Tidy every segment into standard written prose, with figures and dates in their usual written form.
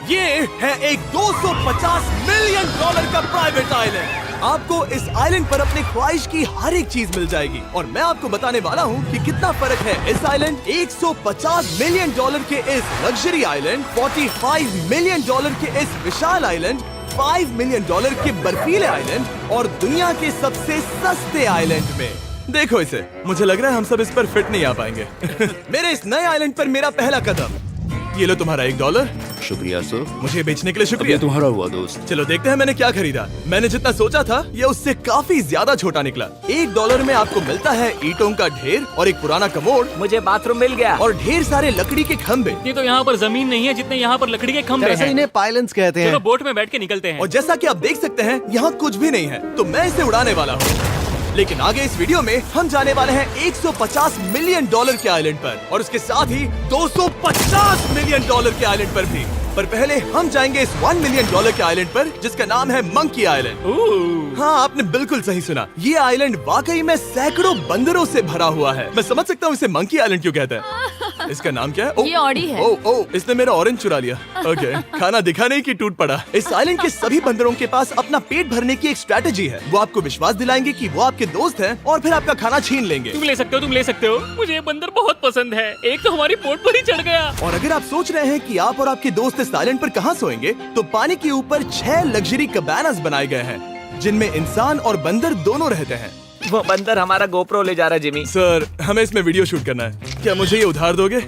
ये है एक 250 मिलियन डॉलर का प्राइवेट आइलैंड। आपको इस आइलैंड पर अपनी ख्वाहिश की हर एक चीज मिल जाएगी और मैं आपको बताने वाला हूँ कि कितना फर्क है इस आइलैंड 150 मिलियन डॉलर के इस लग्जरी आइलैंड, 45 मिलियन डॉलर के इस विशाल आइलैंड, 5 मिलियन डॉलर के बर्फीले आइलैंड और दुनिया के सबसे सस्ते आइलैंड में। देखो इसे, मुझे लग रहा है हम सब इस पर फिट नहीं आ पाएंगे। मेरे इस नए आइलैंड पर मेरा पहला कदम। ये लो तुम्हारा $1। शुक्रिया सर। मुझे बेचने के लिए शुक्रिया। ये तुम्हारा हुआ दोस्त। चलो देखते हैं मैंने क्या खरीदा। मैंने जितना सोचा था ये उससे काफी ज्यादा छोटा निकला। $1 में आपको मिलता है ईंटों का ढेर और एक पुराना कमोड। मुझे बाथरूम मिल गया और ढेर सारे लकड़ी के खम्भे। इतनी तो यहाँ पर जमीन नहीं है जितने यहाँ पर लकड़ी के खंभे हैं। इन्हें पाइलन्स कहते चलो हैं। बोट में बैठ के निकलते हैं। और जैसा कि आप देख सकते हैं यहाँ कुछ भी नहीं है, तो मैं इसे उड़ाने वाला हूँ। लेकिन आगे इस वीडियो में हम जाने वाले हैं 150 मिलियन डॉलर के आइलैंड पर और उसके साथ ही 250 मिलियन डॉलर के आइलैंड पर भी। पर पहले हम जाएंगे इस 1 मिलियन डॉलर के आइलैंड पर जिसका नाम है मंकी आइलैंड। हाँ, आपने बिल्कुल सही सुना। ये आइलैंड वाकई में सैकड़ों बंदरों से भरा हुआ है। मैं समझ सकता हूँ इसे मंकी आइलैंड क्यों कहते हैं। इसका नाम क्या है? ये ऑडी है। ओ, इसने मेरा ऑरेंज चुरा लिया। ओके, खाना दिखा नहीं कि टूट पड़ा। इस आइलैंड के सभी बंदरों के पास अपना पेट भरने की एक स्ट्रेटेजी है। वो आपको विश्वास दिलाएंगे कि वो आपके दोस्त हैं और फिर आपका खाना छीन लेंगे। तुम ले सकते हो, तुम ले सकते हो। मुझे ये बंदर बहुत पसंद है। एक तो हमारी बोट पर ही चढ़ गया। और अगर आप सोच रहे हैं कि आप और आपके दोस्त इस आइलैंड पर कहाँ सोएंगे, तो पानी के ऊपर 6 लग्जरी कबानास बनाए गए हैं जिनमें इंसान और बंदर दोनों रहते हैं। वो बंदर हमारा गोप्रो ले जा रहा है जिमी। सर, हमें इसमें वीडियो शूट करना है। क्या मुझे ये उधार दोगे?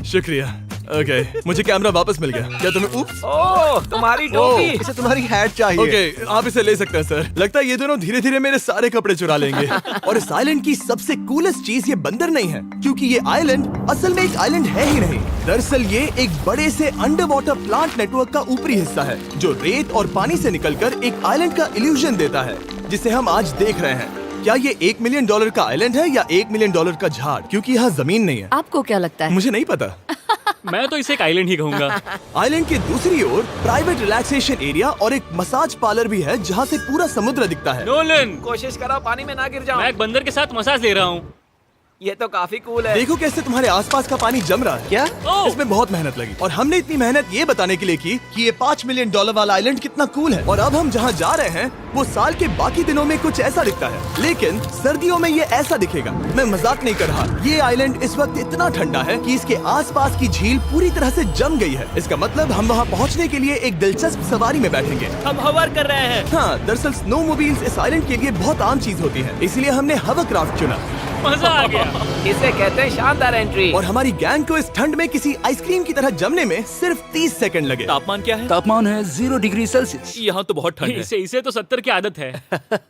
शुक्रिया। ओके, मुझे कैमरा वापस मिल गया। क्या तुम्हें? उप्स। ओह, तुम्हारी टोपी। इसे तुम्हारी हैट चाहिए। ओके, आप इसे ले सकते हैं सर। लगता है ये दोनों धीरे धीरे मेरे सारे कपड़े चुरा लेंगे। और इस आइलैंड की सबसे कूलेस्ट चीज ये बंदर नहीं है, क्योंकि ये आइलैंड असल में एक आइलैंड है ही नहीं। दरअसल ये एक बड़े से अंडर वाटर प्लांट नेटवर्क का ऊपरी हिस्सा है जो रेत और पानी से निकलकर एक आइलैंड का इल्यूजन देता है जिसे हम आज देख रहे हैं। क्या ये $1 मिलियन का आइलैंड है या $1 मिलियन का झाड़? क्योंकि यहाँ जमीन नहीं है। आपको क्या लगता है? मुझे नहीं पता। मैं तो इसे एक आइलैंड ही कहूँगा। आइलैंड के दूसरी ओर प्राइवेट रिलैक्सेशन एरिया और एक मसाज पार्लर भी है जहाँ से पूरा समुद्र दिखता है। नोलन, कोशिश करो पानी में ना गिर जाओ। मैं एक बंदर के साथ मसाज ले रहा हूँ। ये तो काफी कूल है। देखो कैसे तुम्हारे आसपास का पानी जम रहा है। क्या? इसमें बहुत मेहनत लगी और हमने इतनी मेहनत ये बताने के लिए की कि ये $5 मिलियन वाला आइलैंड कितना कूल है। और अब हम जहाँ जा रहे हैं वो साल के बाकी दिनों में कुछ ऐसा दिखता है, लेकिन सर्दियों में ये ऐसा दिखेगा। मैं मजाक नहीं कर रहा। ये आइलैंड इस वक्त इतना ठंडा है कि इसके आसपास की झील पूरी तरह से जम गई है। इसका मतलब हम वहाँ पहुँचने के लिए एक दिलचस्प सवारी में बैठेंगे। हम हवर कर रहे हैं। हाँ, दरअसल स्नोमोबाइल्स इस आइलैंड के लिए बहुत आम चीज होती है, इसलिए हमने हवरक्राफ्ट चुना। मजा आ गया। इसे कहते हैं शानदार एंट्री। और हमारी गैंग को इस ठंड में किसी आइसक्रीम की तरह जमने में सिर्फ 30 सेकंड लगे। तापमान क्या है? तापमान है 0 डिग्री सेल्सियस। यहाँ तो बहुत ठंड है। इसे तो 70 की आदत है।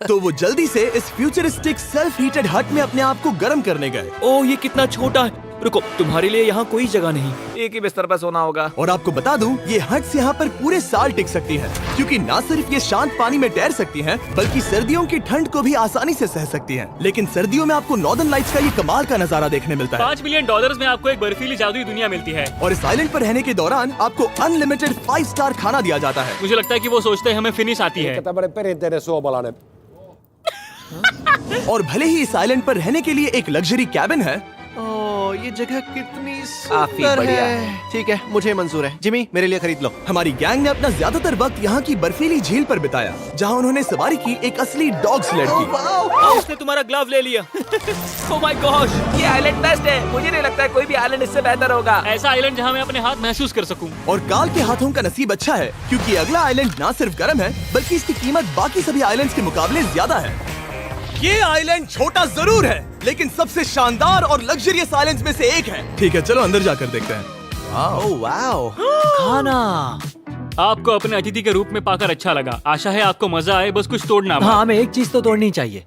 तो वो जल्दी से इस फ्यूचरिस्टिक सेल्फ हीटेड हट में अपने आप को गर्म करने गए। ओह, ये कितना छोटा है। रुको, तुम्हारे लिए यहाँ कोई जगह नहीं। एक ही बिस्तर पर सोना होगा। और आपको बता दूं, ये हट्स यहाँ पर पूरे साल टिक सकती है, क्योंकि न सिर्फ ये शांत पानी में तैर सकती हैं, बल्कि सर्दियों की ठंड को भी आसानी से सह सकती हैं। लेकिन सर्दियों में आपको नॉर्दर्न लाइट्स का ये कमाल का नजारा देखने मिलता है। $5 मिलियन में आपको एक बर्फीली जादुई दुनिया मिलती है। और इस आइलैंड पर रहने के दौरान आपको अनलिमिटेड 5 स्टार खाना दिया जाता है। मुझे लगता है कि वो सोचते हैं हमें फिनिश आती है। और भले ही इस आइलैंड पर रहने के लिए एक लग्जरी कैबिन है, ओह, ये जगह कितनी काफी सुंदर बढ़िया है। ठीक है, मुझे मंजूर है। जिमी, मेरे लिए खरीद लो। हमारी गैंग ने अपना ज्यादातर वक्त यहाँ की बर्फीली झील पर बिताया, जहाँ उन्होंने सवारी की एक असली डॉग स्लेड की। उसने तुम्हारा ग्लव ले लिया। ओह माय गॉश, ये आइलैंड बेस्ट है। मुझे नहीं लगता है कोई भी आइलैंड इससे बेहतर होगा। ऐसा आइलैंड जहाँ मैं अपने हाथ महसूस कर सकूं। और काल के हाथों का नसीब अच्छा है, क्योंकि अगला आइलैंड न सिर्फ गर्म है, बल्कि इसकी कीमत बाकी सभी आइलैंड्स के मुकाबले ज्यादा है। ये आइलैंड छोटा जरूर है, लेकिन सबसे शानदार और लग्जरियस आइलैंड्स में से एक है। ठीक है, चलो अंदर जाकर देखते हैं। ओह वाओ, खाना। आपको अपने अतिथि के रूप में पाकर अच्छा लगा। आशा है आपको मजा आए, बस कुछ तोड़ना मत। हाँ, हमें एक चीज तो तोड़नी चाहिए।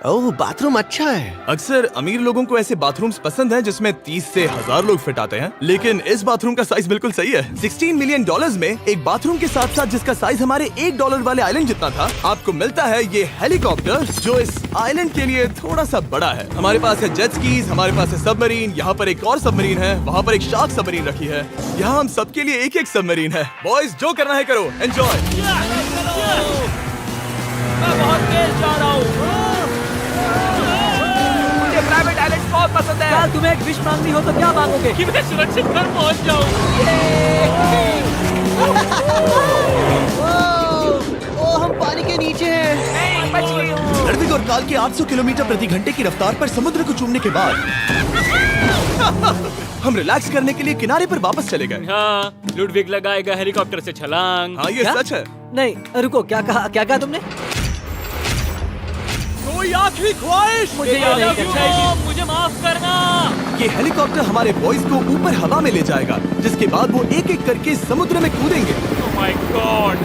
ओह, बाथरूम अच्छा है। अक्सर अमीर लोगों को ऐसे बाथरूम्स पसंद हैं जिसमें 30 से 1000 लोग फिट आते हैं, लेकिन इस बाथरूम का साइज बिल्कुल सही है। $16 मिलियन में एक बाथरूम के साथ साथ जिसका साइज हमारे $1 वाले आइलैंड जितना था, आपको मिलता है ये हेलीकॉप्टर, जो इस आइलैंड के लिए थोड़ा सा बड़ा है। हमारे पास है जेट स्कीज, हमारे पास है सबमरीन, यहाँ पर एक और सबमरीन है, वहाँ पर एक शार्क सबमरीन रखी है। यहाँ हम सबके लिए एक एक सबमरीन है। बॉयज, जो करना है करो, एंजॉय। मैं बहुत तेज जा रहा हूँ। मुझे प्राइवेट आइलैंड बहुत पसंद है। यार तुम्हें एक विश मांगनी हो तो क्या मांगोगे? कि मैं सुरक्षित घर पहुंच जाऊं। ओ हम पानी के नीचे हैं। नहीं, बच गई हूँ। ऋत्विक और काल के 800 किलोमीटर प्रति घंटे की रफ्तार पर समुद्र को चूमने के बाद हम रिलैक्स करने के लिए किनारे पर वापस चले गए। हाँ, लुडविग लगाएगा हेलीकॉप्टर से छलांग। हाँ ये क्या? सच है। नहीं रुको, क्या कहा तुमने? कोई आखिरी ख्वाहिश? मुझे ये नहीं करना चाहिए। मुझे माफ करना। ये हेलीकॉप्टर हमारे बॉयज को ऊपर हवा में ले जाएगा, जिसके बाद वो एक एक करके समुद्र में कूदेंगे। Oh my God!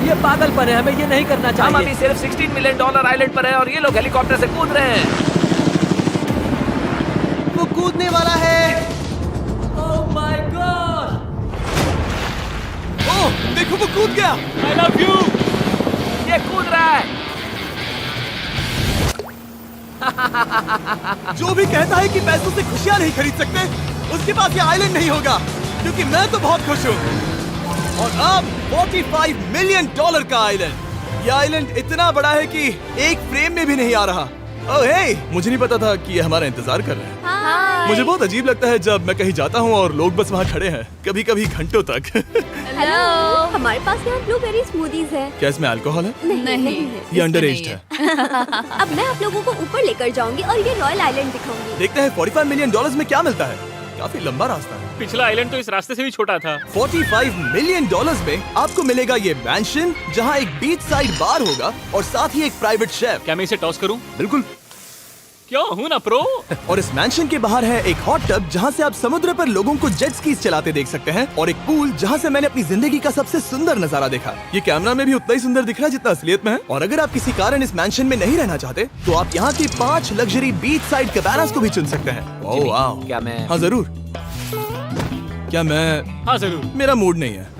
ये पागलपन है, हमें ये नहीं करना हम अभी चाहिए। सिर्फ $16 मिलियन आइलैंड पर है और ये लोग हेलीकॉप्टर से कूद रहे हैं। वो कूदने वाला है। Oh my God! ओह देखो वो कूद गया। I love you. ये कूद रहा है। जो भी कहता है कि पैसों से खुशियां नहीं खरीद सकते, उसके पास ये आइलैंड नहीं होगा, क्योंकि मैं तो बहुत खुश हूँ। और अब $45 मिलियन का आइलैंड। ये आइलैंड इतना बड़ा है कि एक फ्रेम में भी नहीं आ रहा। ओह हे, मुझे नहीं पता था कि ये हमारा इंतजार कर रहे हैं। मुझे बहुत अजीब लगता है जब मैं कहीं जाता हूँ और लोग बस वहाँ खड़े हैं, कभी कभी घंटों तक। हेलो, हमारे पास यहाँ ब्लूबेरी स्मूदीज है। क्या इसमें अल्कोहल है? नहीं ये अंडर एज्ड है। अब मैं आप लोगों को ऊपर लेकर जाऊंगी और ये रॉयल आइलैंड दिखाऊंगी। देखते हैं $45 मिलियन में क्या मिलता है। काफी लंबा रास्ता है। पिछला आइलैंड तो इस रास्ते से भी छोटा था। $45 मिलियन में आपको मिलेगा ये मैंशन, जहाँ एक बीच साइड बार होगा और साथ ही एक प्राइवेट शेफ। क्या मैं इसे टॉस करूं? बिल्कुल। क्यों, हूं ना प्रो। और इस मैंशन के बाहर है एक हॉट टब, जहाँ से आप समुद्र पर लोगों को जेट स्कीज चलाते देख सकते हैं, और एक पूल जहाँ से मैंने अपनी जिंदगी का सबसे सुंदर नजारा देखा। ये कैमरा में भी उतना ही सुंदर दिख रहा है जितना असलियत में है। और अगर आप किसी कारण इस मैंशन में नहीं रहना चाहते, तो आप यहाँ की 5 लग्जरी बीच साइड कैबानास को भी चुन सकते हैं। ओह वाह। क्या मैं हाँ जरूर। क्या मैं? हाँ जरूर। मेरा मूड नहीं है।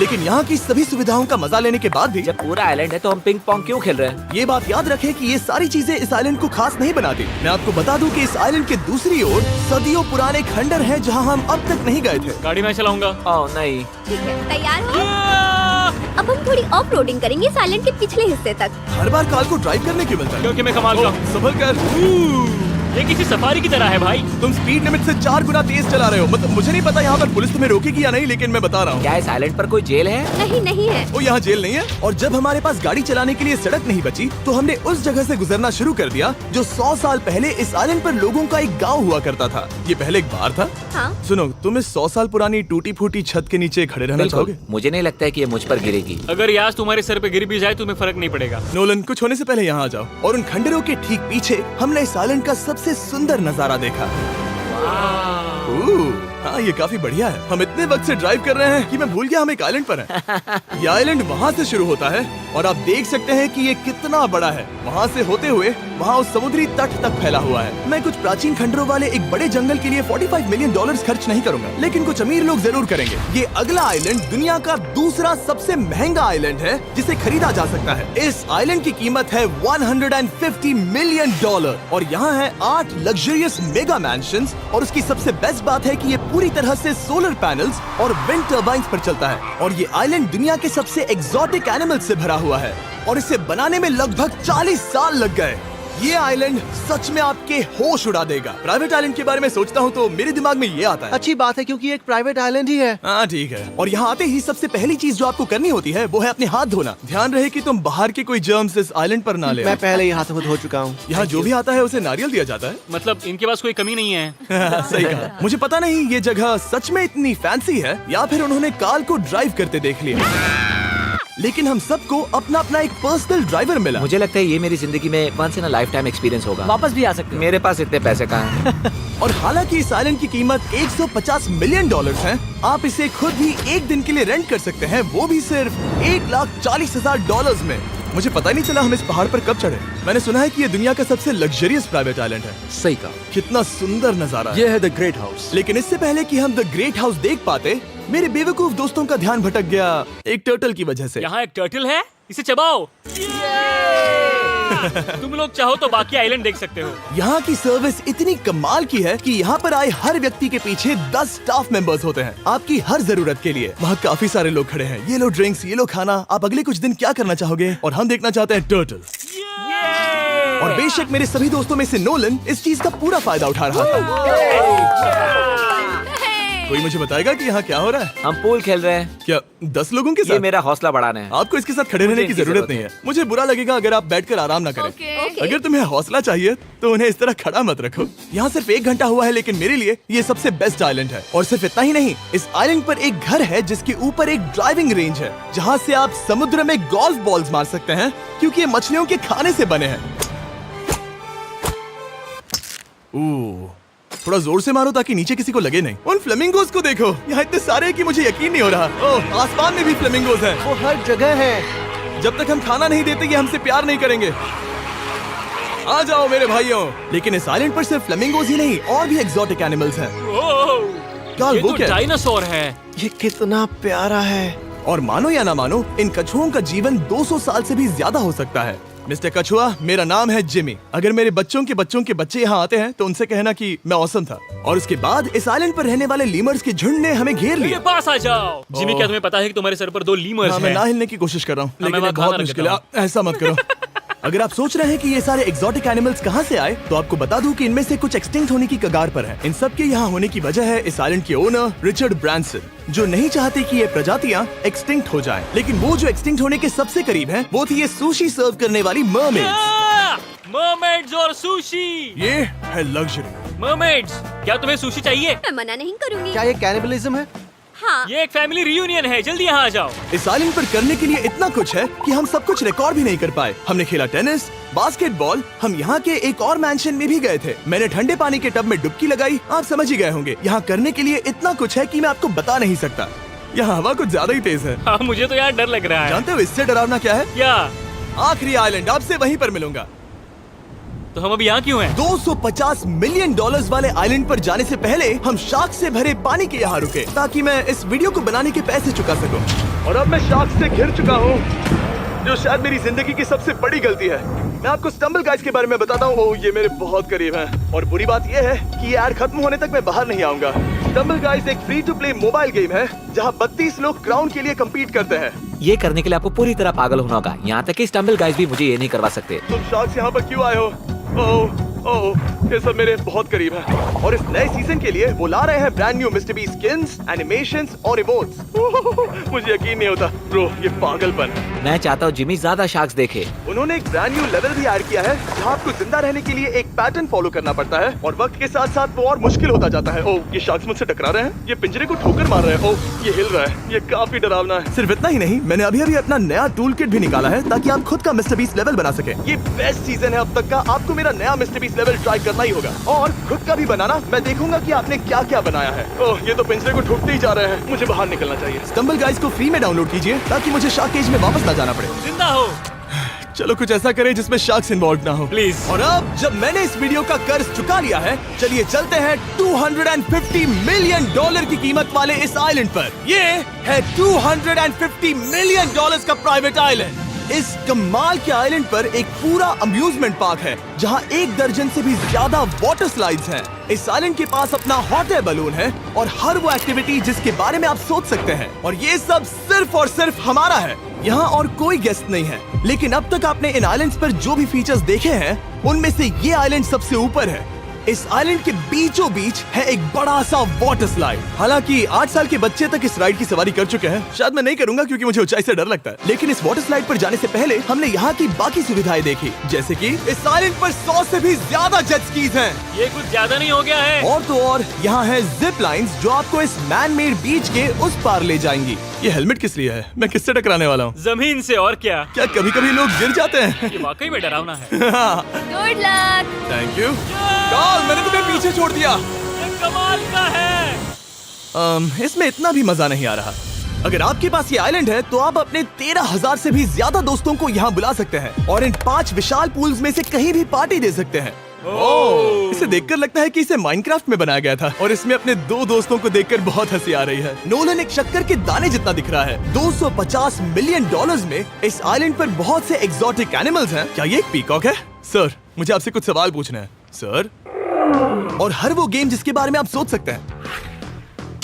लेकिन यहाँ की सभी सुविधाओं का मजा लेने के बाद भी जब पूरा आइलैंड है तो हम पिंग पोंग क्यों खेल रहे हैं? ये बात याद रखें कि ये सारी चीजें इस आइलैंड को खास नहीं बनाती। मैं आपको बता दूं कि इस आइलैंड के दूसरी ओर सदियों पुराने खंडर हैं, जहां हम अब तक नहीं गए थे। गाड़ी मैं चलाऊंगा। ओह नहीं। ठीक है, तैयार हो? अब हम थोड़ी ऑफ रोडिंग करेंगे इस आइलैंड के पिछले हिस्से तक। हर बार कार को ड्राइव करने क्यों मिलता है? क्योंकि मैं कमाल का हूं। संभल कर। ये किसी सफारी की तरह है भाई। तुम स्पीड लिमिट से 4 गुना तेज चला रहे हो। मतलब मुझे नहीं पता यहाँ पर पुलिस तुम्हें रोकेगी या नहीं, लेकिन मैं बता रहा हूँ। क्या इस आइलैंड पर कोई जेल है? नहीं है। वो यहाँ जेल नहीं है। और जब हमारे पास गाड़ी चलाने के लिए सड़क नहीं बची, तो हमने उस जगह से गुजरना शुरू कर दिया जो 100 साल पहले इस आइलैंड पर लोगों का एक गाँव हुआ करता था। ये पहले एक बार था। हाँ। सुनो, तुम इस 100 साल पुरानी टूटी फूटी छत के नीचे खड़े रहना बिल्कुल। चाहोगे? मुझे नहीं लगता है कि ये मुझ पर गिरेगी। अगर ये आज तुम्हारे सर पे गिर भी जाए तुम्हें फर्क नहीं पड़ेगा। नोलन, कुछ होने से पहले यहाँ आ जाओ। और उन खंडरों के ठीक पीछे हमने इस आइलैंड का सबसे सुंदर नजारा देखा। हाँ, ये काफी बढ़िया है। हम इतने वक्त से ड्राइव कर रहे हैं कि मैं भूल गया हम एक आइलैंड पर हैं। ये आइलैंड वहाँ से शुरू होता है और आप देख सकते हैं कि ये कितना बड़ा है। वहाँ से होते हुए वहाँ उस समुद्री तट तक फैला हुआ है। मैं कुछ प्राचीन खंडरों वाले एक बड़े जंगल के लिए $45 मिलियन खर्च नहीं करूंगा, लेकिन कुछ अमीर लोग जरूर करेंगे। ये अगला आइलैंड दुनिया का दूसरा सबसे महंगा आइलैंड है जिसे खरीदा जा सकता है। इस आइलैंड की कीमत है $150 मिलियन और यहाँ है 8 लग्जरियस मेगा मैंशंस। और उसकी सबसे बेस्ट बात है कि ये पूरी तरह से सोलर पैनल्स और विंड टर्बाइन्स पर चलता है। और ये आइलैंड दुनिया के सबसे एक्सोटिक एनिमल्स से भरा हुआ है और इसे बनाने में लगभग 40 साल लग गए। ये आइलैंड सच में आपके होश उड़ा देगा। प्राइवेट आइलैंड के बारे में सोचता हूँ तो मेरे दिमाग में ये आता है। अच्छी बात है क्योंकि एक प्राइवेट आइलैंड ही है। हाँ ठीक है। और यहाँ आते ही सबसे पहली चीज जो आपको करनी होती है वो है अपने हाथ धोना। ध्यान रहे कि तुम बाहर के कोई जर्म्स इस आइलैंड पर ना ले। मैं पहले ही हाथों को धो चुका हूँ। यहाँ जो भी आता है उसे नारियल दिया जाता है। मतलब इनके पास कोई कमी नहीं है। सही कहा। मुझे पता नहीं ये जगह सच में इतनी फैंसी है या फिर उन्होंने कार को ड्राइव करते देख लिया, लेकिन हम सबको अपना अपना एक पर्सनल ड्राइवर मिला। मुझे लगता है ये मेरी जिंदगी में once in a lifetime experience होगा। वापस भी आ सकते हो। मेरे पास इतने पैसे कहाँ हैं? और हालांकि इस आइलैंड की कीमत $150 मिलियन है, आप इसे खुद भी एक दिन के लिए रेंट कर सकते हैं, वो भी सिर्फ $1,40,000 में। मुझे पता ही नहीं चला हम इस पहाड़ पर कब चढ़े। मैंने सुना है कि ये दुनिया का सबसे लग्जरियस प्राइवेट आइलैंड है। सही कहा। कितना सुंदर नजारा है। ये है द ग्रेट हाउस। लेकिन इससे पहले कि हम द ग्रेट हाउस देख पाते, मेरे बेवकूफ दोस्तों का ध्यान भटक गया एक टर्टल की वजह से। यहाँ एक टर्टल है, इसे चबाओ। तुम लोग चाहो तो बाकी आइलैंड देख सकते हो। यहाँ की सर्विस इतनी कमाल की है कि यहाँ पर आए हर व्यक्ति के पीछे 10 स्टाफ मेंबर्स होते हैं आपकी हर जरूरत के लिए। वहाँ काफी सारे लोग खड़े हैं। ये लो ड्रिंक्स, ये लो खाना। आप अगले कुछ दिन क्या करना चाहोगे? और हम देखना चाहते हैं टर्टल। और बेशक मेरे सभी दोस्तों में से नोलन इस चीज का पूरा फायदा उठा रहा था। कोई मुझे बताएगा कि यहाँ क्या हो रहा है? हम पूल खेल रहे हैं। क्या 10 लोगों के ये साथ? मेरा हौसला बढ़ाना है। आपको इसके साथ खड़े रहने की इनकी जरूरत नहीं है। मुझे बुरा लगेगा अगर आप बैठकर आराम ना करें। अगर तुम्हें हौसला चाहिए तो उन्हें इस तरह खड़ा मत रखो। यहाँ सिर्फ 1 घंटा हुआ है, लेकिन मेरे लिए ये सबसे बेस्ट आइलैंड है। और सिर्फ इतना ही नहीं, इस आइलैंड पर एक घर है जिसके ऊपर एक ड्राइविंग रेंज है, जहाँ से आप समुद्र में गोल्फ बॉल्स मार सकते हैं, क्योंकि ये मछलियों के खाने से बने हैं। थोड़ा जोर से मारो ताकि नीचे किसी को लगे नहीं। उन फ्लेमिंगोज को देखो, यहाँ इतने सारे हैं कि मुझे यकीन नहीं हो रहा। ओह, आसमान में भी फ्लेमिंगोज हैं। वो हर जगह है। जब तक हम खाना नहीं देते ये हमसे प्यार नहीं करेंगे। आ जाओ मेरे भाइयों। लेकिन इस आइलैंड पर सिर्फ फ्लेमिंगोज ही नहीं, और भी एक्सोटिक एनिमल्स हैं। काल, ये वो तो क्या है? डायनासोर है। ये कितना प्यारा है। और मानो या ना मानो, इन कछुओं का जीवन 200 साल से भी ज्यादा हो सकता है। मिस्टर कछुआ, मेरा नाम है जिमी। अगर मेरे बच्चों के बच्चे यहाँ आते हैं तो उनसे कहना कि मैं औसम था। और उसके बाद इस आइलैंड पर रहने वाले लीमर्स के झुंड ने हमें घेर मेरे लिया। पास आ जाओ। जिमी, क्या तुम्हें पता है कि तुम्हारे सर पर 2 लीमर्स हाँ, मैं हैं? ना हिलने की कोशिश कर रहा हूँ, मैं लेकिन वहाँ ये बहुत खाना मुश्किल है। रख ऐसा मत करो। अगर आप सोच रहे हैं कि ये सारे एक्सोटिक एनिमल्स कहाँ से आए, तो आपको बता दूं कि इनमें से कुछ एक्सटिंक्ट होने की कगार पर हैं। इन सब के यहाँ होने की वजह है इस आइलैंड के ओनर रिचर्ड ब्रांसन, जो नहीं चाहते कि ये प्रजातियाँ एक्सटिंक्ट हो जाएं। लेकिन वो जो एक्सटिंक्ट होने के सबसे करीब हैं, वो थी ये सुशी सर्व करने वाली मरमेड्स। मरमेड्स और सुशी। ये है लग्जरी। मरमेड्स, क्या तुम्हें सुशी चाहिए? मैं मना नहीं करूंगी। क्या ये कैनिबलिज्म है? हाँ। ये एक फैमिली रियूनियन है, जल्दी यहाँ आ जाओ। इस आइलैंड पर करने के लिए इतना कुछ है कि हम सब कुछ रिकॉर्ड भी नहीं कर पाए। हमने खेला टेनिस, बास्केटबॉल, हम यहाँ के एक और मैंशन में भी गए थे। मैंने ठंडे पानी के टब में डुबकी लगाई। आप समझ ही गए होंगे, यहाँ करने के लिए इतना कुछ है कि मैं आपको बता नहीं सकता। यहाँ हवा कुछ ज्यादा ही तेज है। हाँ, मुझे तो यार डर लग रहा है। जानते हो इससे डरावना क्या है? क्या? आखिरी आइलैंड, आपसे वहीं पर मिलूंगा। तो हम अभी यहाँ क्यों हैं? $250 मिलियन वाले आइलैंड पर जाने से पहले हम शार्क से भरे पानी के यहाँ रुके, ताकि मैं इस वीडियो को बनाने के पैसे चुका सकूं। और अब मैं शार्क से घिर चुका हूँ, जो शायद मेरी जिंदगी की सबसे बड़ी गलती है। मैं आपको स्टम्बल गाइज के बारे में बताता हूँ। ओह, ये मेरे बहुत करीब हैं। और बुरी बात यह है कि ये ऐड खत्म होने तक मैं बाहर नहीं आऊंगा। स्टम्बल गाइज एक free to play mobile game है, जहाँ 32 लोग क्राउन के लिए कम्पीट करते हैं। ये करने के लिए आपको पूरी तरह पागल होना होगा। यहाँ तक कि स्टम्बल गाइज भी मुझे ये नहीं करवा सकते। तुम शार्क्स यहाँ पर क्यों आए हो? ओह, ये सब मेरे बहुत करीब है। और इस नए सीजन के लिए वो ला रहे हैं brand new mister beast skins, animations और इमोट्स। मुझे यकीन नहीं होता ब्रो, ये पागलपन। मैं चाहता हूँ जिमी ज्यादा शार्क्स देखे। उन्होंने एक ब्रांड न्यू लेवल भी ऐड किया है, जहाँ आपको जिंदा रहने के लिए एक पैटर्न फॉलो करना पड़ता है, और वक्त के साथ साथ वो और मुश्किल होता जाता है। ओह, ये शार्क्स मुझसे टकरा रहे हैं, ये पिंजरे को ठोकर मार रहे हैं। ओह, ये हिल रहा है, ये काफी डरावना है। सिर्फ इतना ही नहीं, मैंने अभी अपना नया टूल किट भी निकाला है, ताकि आप खुद का मिस्टर बीस्ट लेवल बना सके। ये बेस्ट सीजन है अब तक का। आपको मेरा नया मिस्टर बीस्ट लेवल ट्राई करना ही होगा, और खुद का भी बनाना। मैं देखूंगा कि आपने क्या क्या बनाया है। ओह, ये तो पिंजरे को ठोकते ही जा रहे हैं। मुझे बाहर निकलना चाहिए। स्टम्बल गाइज को फ्री में डाउनलोड कीजिए, ताकि मुझे शार्क केज में वापस ना जाना पड़े। जिंदा हो। चलो कुछ ऐसा करें जिसमें शार्क्स इन्वॉल्व ना हो, प्लीज। और अब जब मैंने इस वीडियो का कर्ज चुका लिया है, चलिए चलते हैं $250 मिलियन की कीमत वाले इस आइलैंड पर। ये है $250 मिलियन का प्राइवेट आइलैंड। इस कमाल के आइलैंड पर एक पूरा अम्यूजमेंट पार्क है, जहां 1 दर्जन से भी ज्यादा वाटर स्लाइड्स हैं। इस आइलैंड के पास अपना हॉट एयर बलून है, और हर वो एक्टिविटी जिसके बारे में आप सोच सकते हैं। और ये सब सिर्फ और सिर्फ हमारा है। यहाँ और कोई गेस्ट नहीं है। लेकिन अब तक आपने इन आइलैंड्स पर जो भी फीचर्स देखे हैं, उनमें से ये आइलैंड सबसे ऊपर है। इस आइलैंड के बीचों बीच है एक बड़ा सा वाटर स्लाइड। हालांकि 8 साल के बच्चे तक इस राइड की सवारी कर चुके हैं। शायद मैं नहीं करूंगा क्योंकि मुझे ऊंचाई से डर लगता है। लेकिन इस वाटर स्लाइड पर जाने से पहले हमने यहाँ की बाकी सुविधाएं देखी, जैसे कि इस आइलैंड पर 100 से भी ज्यादा जेट स्कीज हैं। ये कुछ ज्यादा नहीं हो गया है? और तो और यहाँ है जिप लाइन्स, जो आपको इस मैन मेड बीच के उस पार ले जाएंगी। ये हेलमेट किस लिए है? मैं किससे टकराने वाला हूँ? जमीन से, और क्या? क्या कभी कभी लोग गिर जाते हैं? ये वाकई में डरावना है। Good luck. Thank you. Karl, मैंने तुम्हें पीछे छोड़ दिया। ये कमाल का है। इसमें इतना भी मजा नहीं आ रहा। अगर आपके पास ये आइलैंड है, तो आप अपने 13,000 से भी ज्यादा दोस्तों को यहाँ बुला सकते हैं, और इन 5 विशाल पूल्स में से कहीं भी पार्टी दे सकते हैं। ओह, इसे देखकर लगता है कि इसे माइनक्राफ्ट में बनाया गया था, और इसमें अपने 2 दोस्तों को देखकर बहुत हंसी आ रही है। नोलन एक शक्कर के दाने जितना दिख रहा है। $250 मिलियन में इस आइलैंड पर बहुत से एक्सोटिक एनिमल्स हैं। क्या ये एक पीकॉक है? सर, मुझे आपसे कुछ सवाल पूछना है सर। और हर वो गेम जिसके बारे में आप सोच सकते हैं।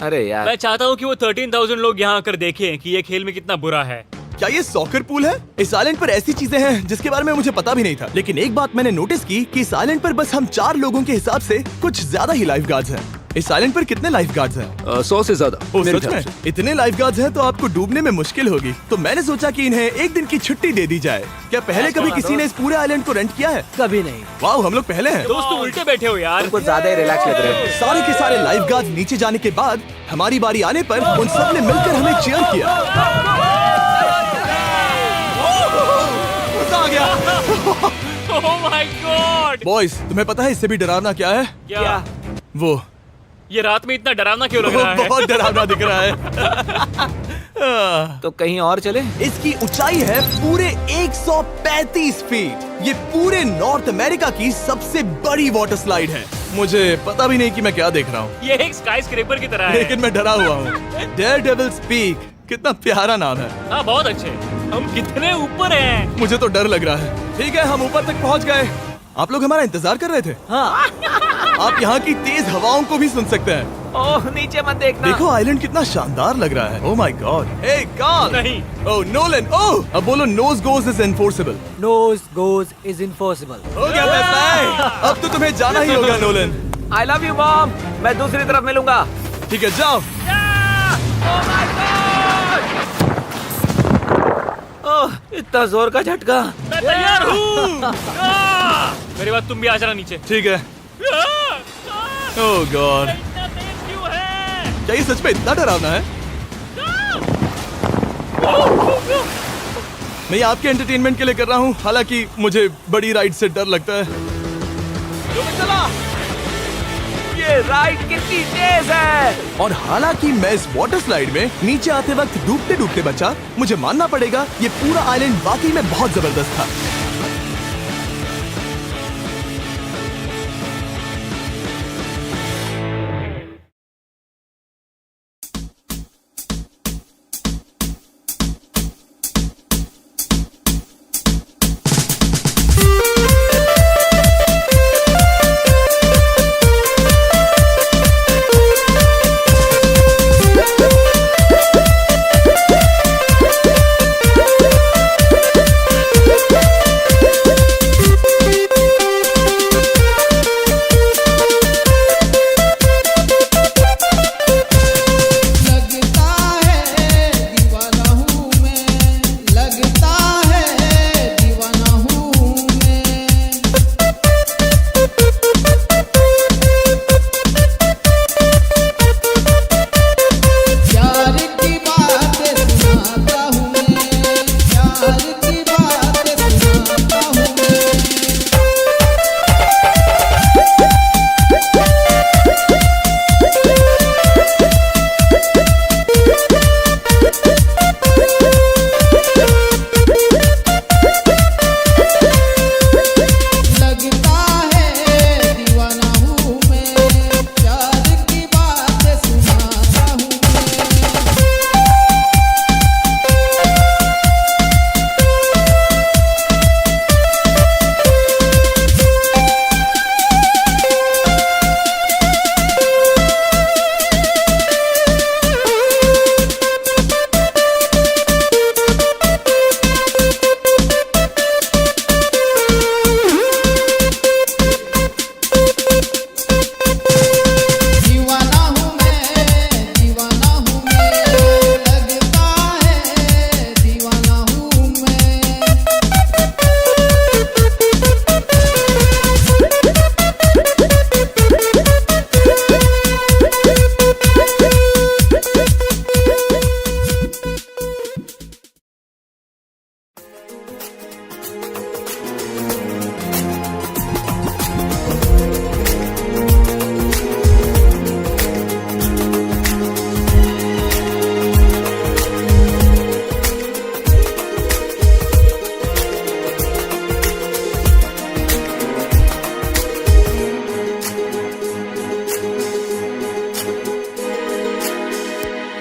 अरे यार, मैं चाहता हूँ कि वो 13,000 लोग यहाँ आकर देखें कि ये खेल में कितना बुरा है। क्या ये सॉकर पूल है? इस आइलैंड पर ऐसी चीजें हैं जिसके बारे में मुझे पता भी नहीं था, लेकिन एक बात मैंने नोटिस की कि इस आइलैंड पर बस हम 4 लोगों के हिसाब से कुछ ज्यादा ही लाइफ गार्ड्स हैं। इस आइलैंड पर कितने लाइफ गार्ड्स हैं? 100 से ज्यादा ओ, मेरे सच ख्याल में? से। इतने लाइफ गार्ड्स हैं तो आपको डूबने में मुश्किल होगी। तो मैंने सोचा कि इन्हें एक दिन की छुट्टी दे दी जाए। क्या पहले कभी किसी ने इस पूरे आइलैंड को रेंट किया है? कभी नहीं। वाह, हम लोग पहले हैं। दोस्त तुम उल्टे बैठे हो यार। कुछ ज्यादा ही रिलैक्स लग रहे हो। सारे के सारे लाइफ गार्ड्स नीचे जाने के बाद हमारी बारी आने पर उन सब ने मिलकर हमें चीयर किया। मजा आ गया। ओह माय गॉड। बॉयज, तुम्हें पता है इससे भी डरावना क्या है? क्या? वो ये रात में इतना डरावना क्यों लग रहा है? बहुत डरावना दिख रहा है। तो कहीं और चले? इसकी ऊंचाई है पूरे 135 फीट। ये पूरे नॉर्थ अमेरिका की सबसे बड़ी वाटर स्लाइड है। मुझे पता भी नहीं कि मैं क्या देख रहा हूँ, ये एक स्काई स्क्रेपर की तरह है। लेकिन मैं डरा हुआ हूँ। डेयरडेविल्स पीक, कितना प्यारा नाम है। हाँ बहुत अच्छे। हम कितने ऊपर हैं? मुझे तो डर लग रहा है। ठीक है, हम ऊपर तक पहुँच गए। आप लोग हमारा इंतजार कर रहे थे। हाँ। आप यहाँ की तेज हवाओं को भी सुन सकते हैं। ओह, नीचे मत देखना। देखो आइलैंड कितना शानदार लग रहा है। Oh my God. Hey Carl. नहीं। Oh Nolan. ओह, अब बोलो nose goes is enforceable. Nose goes is enforceable. हो गया फैसला। अब तो तुम्हें जाना ही होगा Nolan. I love you mom. मैं दूसरी तरफ मिलूंगा। ठीक है, जाओ। ओह, इतना जोर का झटका। मैं तैयार हूँ। मेरे बाद तुम भी आ जाना नीचे। ठीक है। ओह गॉड, इतना तेज क्यों है? क्या ये सच में इतना डरावना है? मैं ये आपके एंटरटेनमेंट के लिए कर रहा हूँ, हालांकि मुझे बड़ी राइड से डर लगता है। चला। ये राइड कितनी तेज है। और हालांकि मैं इस वाटर स्लाइड में नीचे आते वक्त डूबते डूबते बचा, मुझे मानना पड़ेगा ये पूरा आइलैंड वाकई में बहुत जबरदस्त था।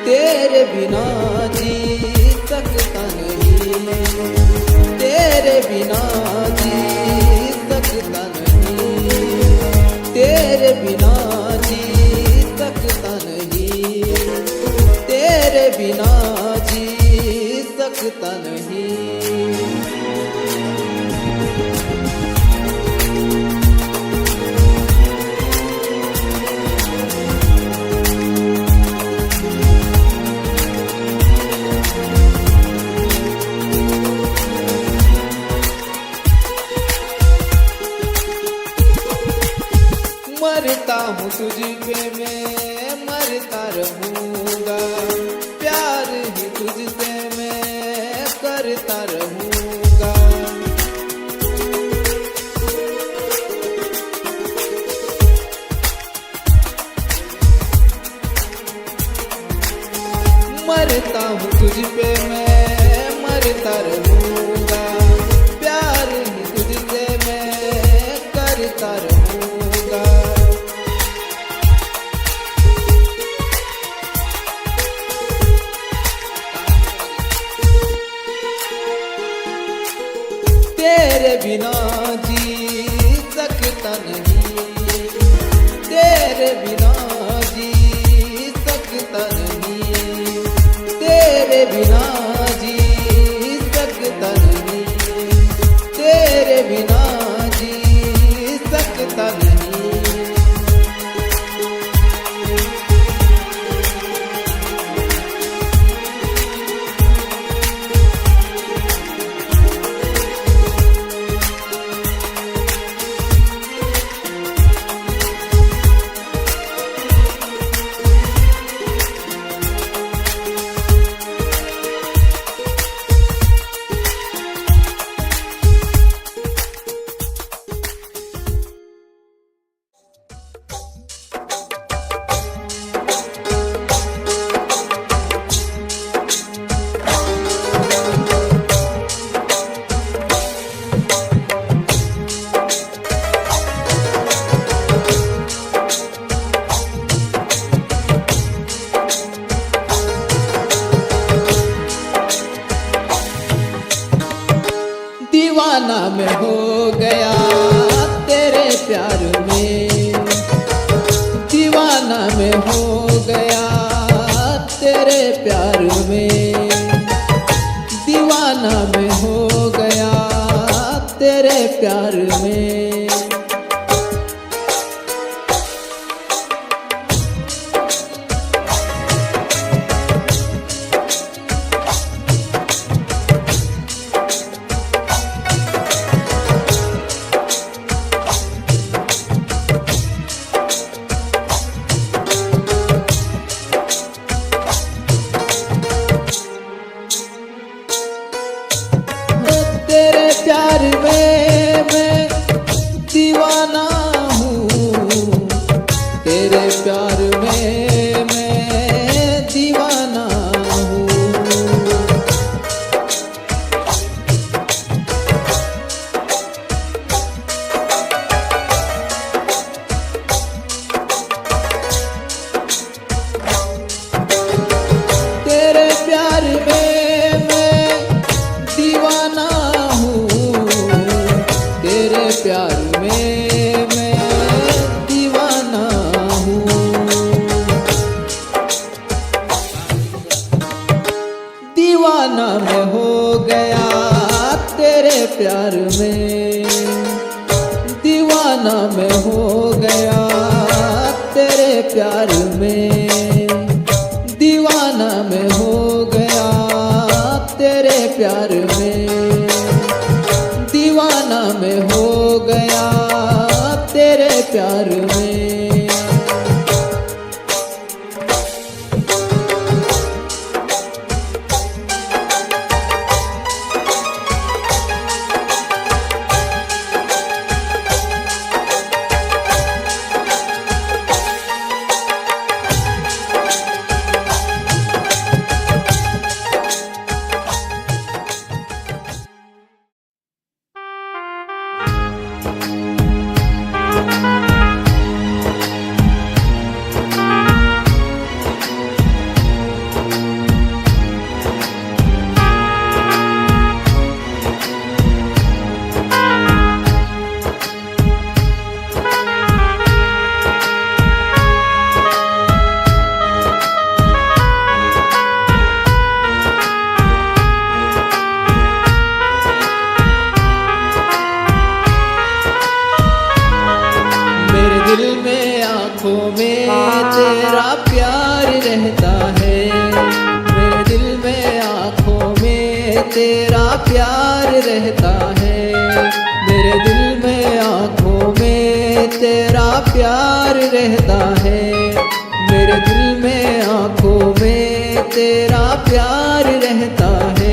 तेरे बिना जी सकता नहीं, तेरे बिना जी सकता नहीं, तेरे बिना जी सकता नहीं, तेरे बिना जी सकता सकता नहीं। मरता हूँ तुझ पे मैं मरता रहूँगा, प्यार ही तुझसे मैं करता रहूँगा। मरता हूँ तुझ पे मैं मरता रहूँगा, प्यार ही तुझसे मैं करता रहूँगा। तेरे बिना जी सकता नहीं, तेरे बिना जी सकता नहीं, तेरे बिना जी सकता नहीं, तेरे बिना जी सकता नहीं। दीवाना मैं हो गया तेरे प्यार में, दीवाना मैं हो गया तेरे प्यार में, दीवाना मैं हो गया तेरे प्यार में। तेरे प्यार में मैं दीवाना हूँ, तेरे प्यार में मैं दीवाना हूँ। तेरे प्यार में मैं दीवाना हूँ, तेरे प्यार में मैं दीवाना हूँ। दीवाना मैं हो गया तेरे प्यार में, दीवाना मैं हो गया तेरे प्यार में, दीवाना मैं हो गया तेरे प्यार में, दीवाना मैं हो गया तेरे प्यार में। तेरा प्यार रहता है, मेरे दिल में आँखों में तेरा प्यार रहता है, मेरे दिल में आँखों में तेरा प्यार रहता है।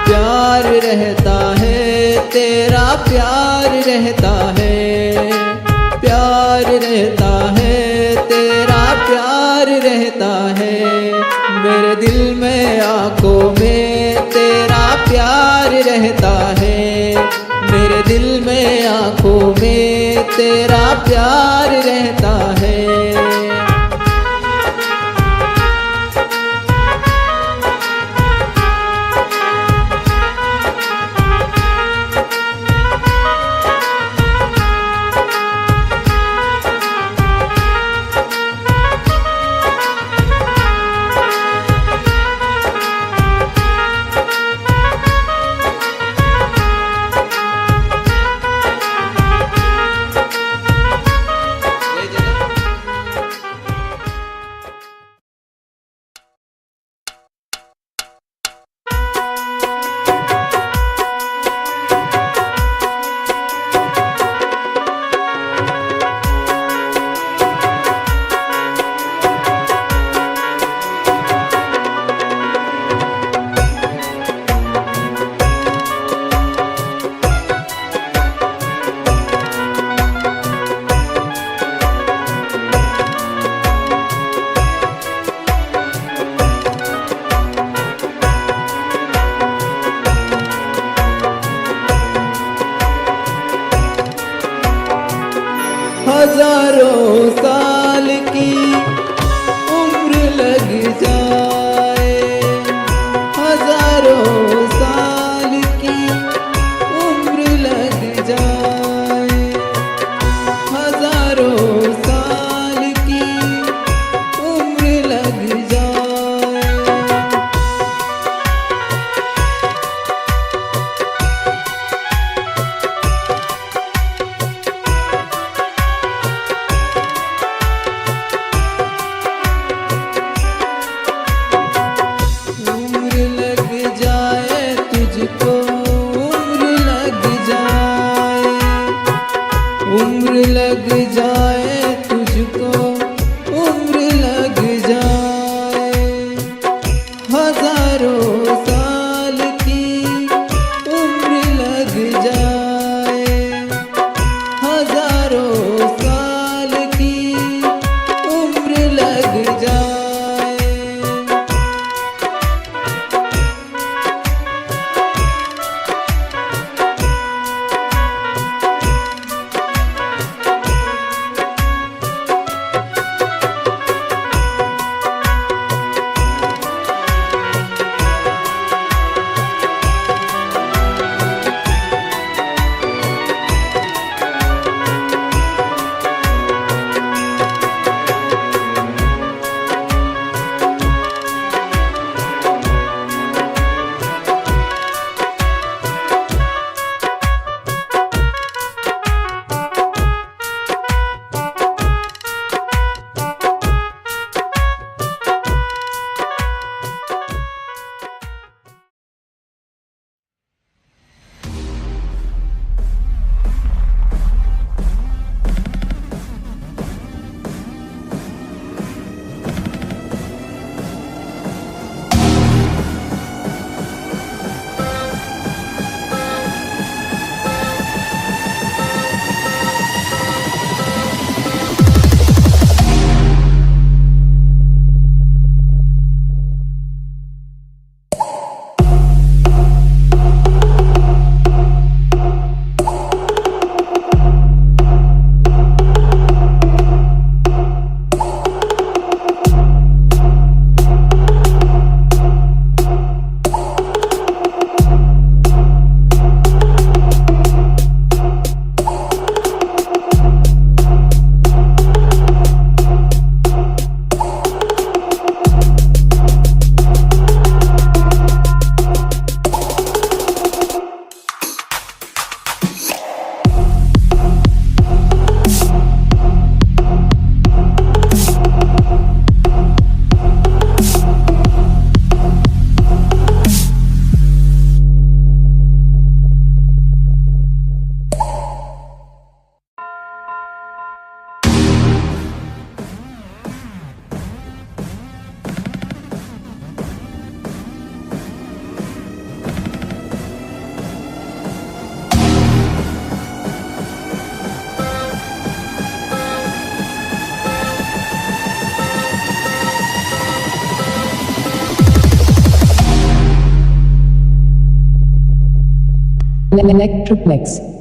प्यार रहता है तेरा प्यार रहता है, प्यार रहता है तेरा प्यार रहता है, मेरे दिल में आँखों में तेरा प्यार रहता है, मेरे दिल में आँखों में तेरा प्यार रहता है। हजारों साल की उम्र लग जाए, हजारों साल की उम्र लग जाए, हजारों साल की उम्र लग जाए। उम्र लग जाए तुझको, उम्र लग जाए, उम्र लग जाए तुझको, उम्र लग जाए, हजारों साल की उम्र लग जाए, हजारों साल की उम्र लग जाए। Electroplex.